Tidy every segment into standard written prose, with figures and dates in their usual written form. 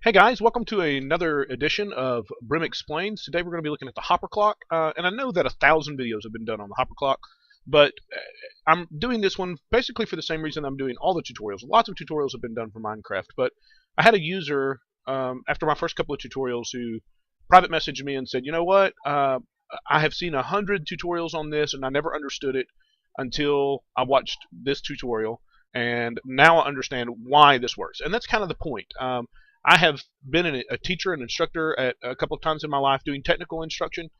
Hey guys, welcome to another edition of BRiM Explains. Today we're going to be looking at the hopper clock, and I know that 1,000 videos have been done on the hopper clock, but I'm doing this one basically for the same reason I'm doing all the tutorials. Lots of tutorials have been done for Minecraft, but I had a user after my first couple of tutorials who private messaged me and said, you know what, I have seen 100 tutorials on this and I never understood it until I watched this tutorial, and now I understand why this works. And that's kind of the point. I have been a teacher and instructor at a couple of times in my life doing technical instruction,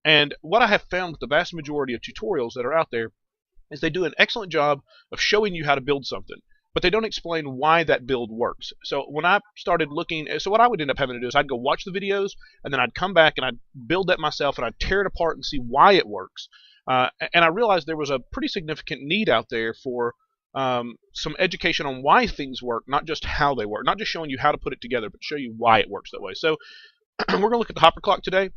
and what I have found with the vast majority of tutorials that are out there is they do an excellent job of showing you how to build something, but they don't explain why that build works. So when I started looking, so what I would end up having to do is I'd go watch the videos, and then I'd come back and I'd build that myself, and I'd tear it apart and see why it works. And I realized there was a pretty significant need out there for some education on why things work, not just how they work, not just showing you how to put it together, but show you why it works that way. So we're going to look at the hopper clock today.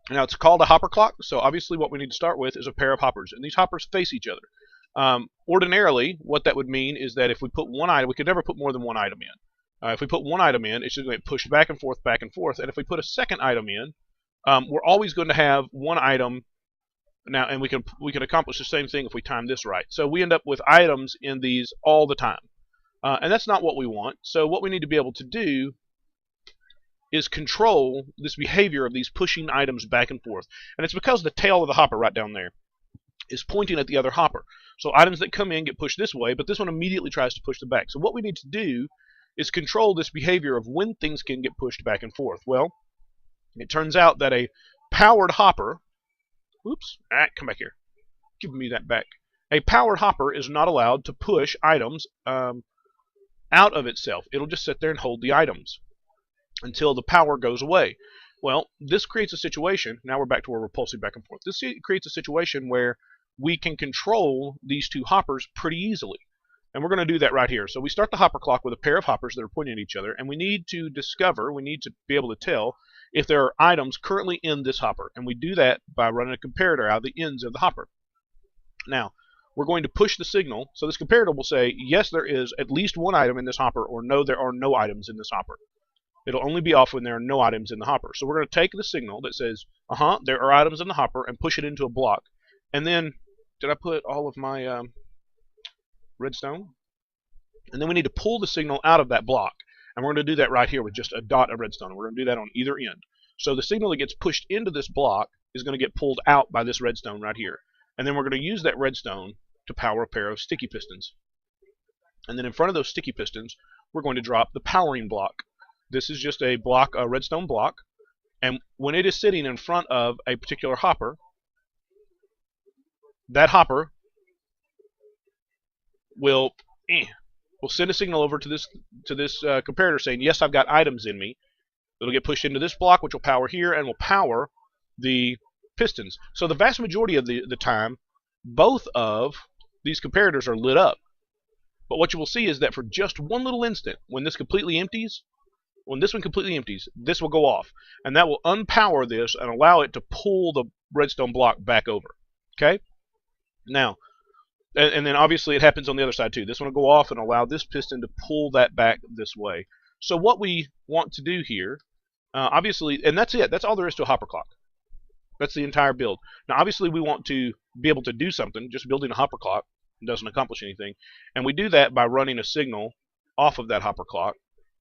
Now it's called a hopper clock, so obviously what we need to start with is a pair of hoppers, and these hoppers face each other. Ordinarily, what that would mean is that if we put one item, we could never put more than one item in. If we put one item in, it's just going to get pushed back and forth, and if we put a second item in, we're always going to have one item. Now, and we can accomplish the same thing if we time this right. So we end up with items in these all the time, and that's not what we want. So what we need to be able to do is control this behavior of these pushing items back and forth, and it's because the tail of the hopper right down there is pointing at the other hopper. So items that come in get pushed this way, but this one immediately tries to push them back. So what we need to do is control this behavior of when things can get pushed back and forth. Well, it turns out that a powered hopper, oops, come back here. Give me that back. A powered hopper is not allowed to push items out of itself. It'll just sit there and hold the items until the power goes away. Well, this creates a situation, now we're back to where we're pulsing back and forth. This creates a situation where we can control these two hoppers pretty easily. And we're going to do that right here. So we start the hopper clock with a pair of hoppers that are pointing at each other, and we need to be able to tell if there are items currently in this hopper, and we do that by running a comparator out of the ends of the hopper. Now, we're going to push the signal, so this comparator will say, yes, there is at least one item in this hopper, or no, there are no items in this hopper. It'll only be off when there are no items in the hopper. So we're going to take the signal that says, there are items in the hopper, and push it into a block. And then, did I put all of my redstone? And then we need to pull the signal out of that block. And we're going to do that right here with just a dot of redstone. We're going to do that on either end. So the signal that gets pushed into this block is going to get pulled out by this redstone right here. And then we're going to use that redstone to power a pair of sticky pistons. And then in front of those sticky pistons, we're going to drop the powering block. This is just a block, a redstone block. And when it is sitting in front of a particular hopper, that hopper will send a signal over to this comparator saying, yes, I've got items in me. It'll get pushed into this block, which will power here and will power the pistons. So the vast majority of the time, both of these comparators are lit up. But what you will see is that for just one little instant, when this one completely empties, this will go off. And that will unpower this and allow it to pull the redstone block back over. Okay? Now, and then obviously it happens on the other side too. This one will go off and allow this piston to pull that back this way. So what we want to do here, obviously, and that's it. That's all there is to a hopper clock. That's the entire build. Now obviously we want to be able to do something. Just building a hopper clock doesn't accomplish anything. And we do that by running a signal off of that hopper clock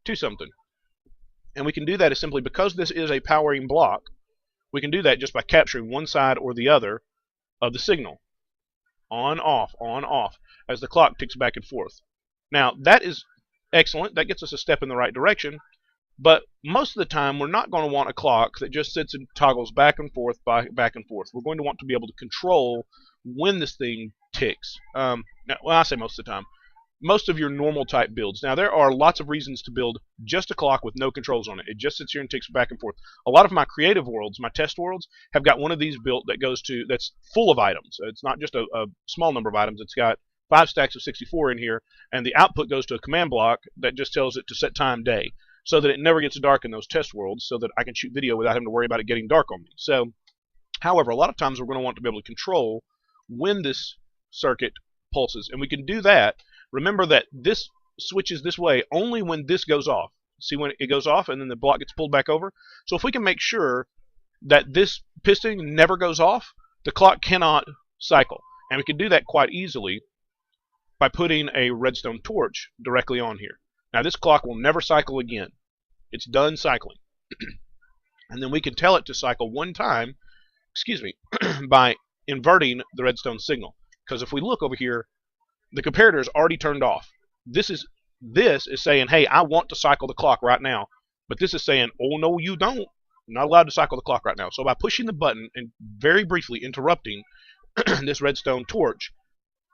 to something. And we can do that as simply because this is a powering block. We can do that just by capturing one side or the other of the signal. On, off, as the clock ticks back and forth. Now, that is excellent. That gets us a step in the right direction. But most of the time, we're not going to want a clock that just sits and toggles back and forth, back and forth. We're going to want to be able to control when this thing ticks. Now, well, I say most of the time. Most of your normal type builds. Now, there are lots of reasons to build just a clock with no controls on it. It just sits here and ticks back and forth. A lot of my creative worlds, my test worlds, have got one of these built that's full of items. It's not just a small number of items. It's got 5 stacks of 64 in here, and the output goes to a command block that just tells it to set time day, so that it never gets dark in those test worlds, so that I can shoot video without having to worry about it getting dark on me. So, however, a lot of times we're going to want to be able to control when this circuit pulses, and we can do that. Remember that this switches this way only when this goes off. See when it goes off, and then the block gets pulled back over. So if we can make sure that this piston never goes off, the clock cannot cycle. And we can do that quite easily by putting a redstone torch directly on here. Now this clock will never cycle again. It's done cycling. And then we can tell it to cycle one time, by inverting the redstone signal. Because if we look over here, the comparator is already turned off. This is saying, hey, I want to cycle the clock right now. But this is saying, oh no, you don't. You're not allowed to cycle the clock right now. So by pushing the button and very briefly interrupting this redstone torch,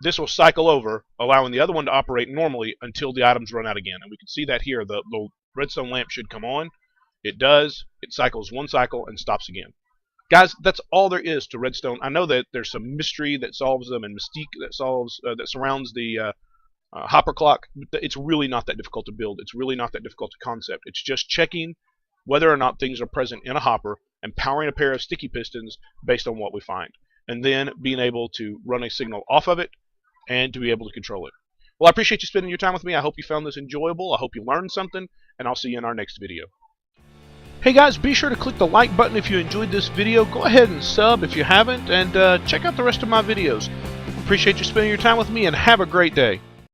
this will cycle over, allowing the other one to operate normally until the items run out again. And we can see that here. The redstone lamp should come on. It does. It cycles one cycle and stops again. Guys, that's all there is to redstone. I know that there's some mystery that solves them and mystique that surrounds the hopper clock. It's really not that difficult to build. It's really not that difficult to concept. It's just checking whether or not things are present in a hopper and powering a pair of sticky pistons based on what we find, and then being able to run a signal off of it and to be able to control it. Well, I appreciate you spending your time with me. I hope you found this enjoyable. I hope you learned something, and I'll see you in our next video. Hey guys, be sure to click the like button if you enjoyed this video. Go ahead and sub if you haven't, and check out the rest of my videos. Appreciate you spending your time with me, and have a great day.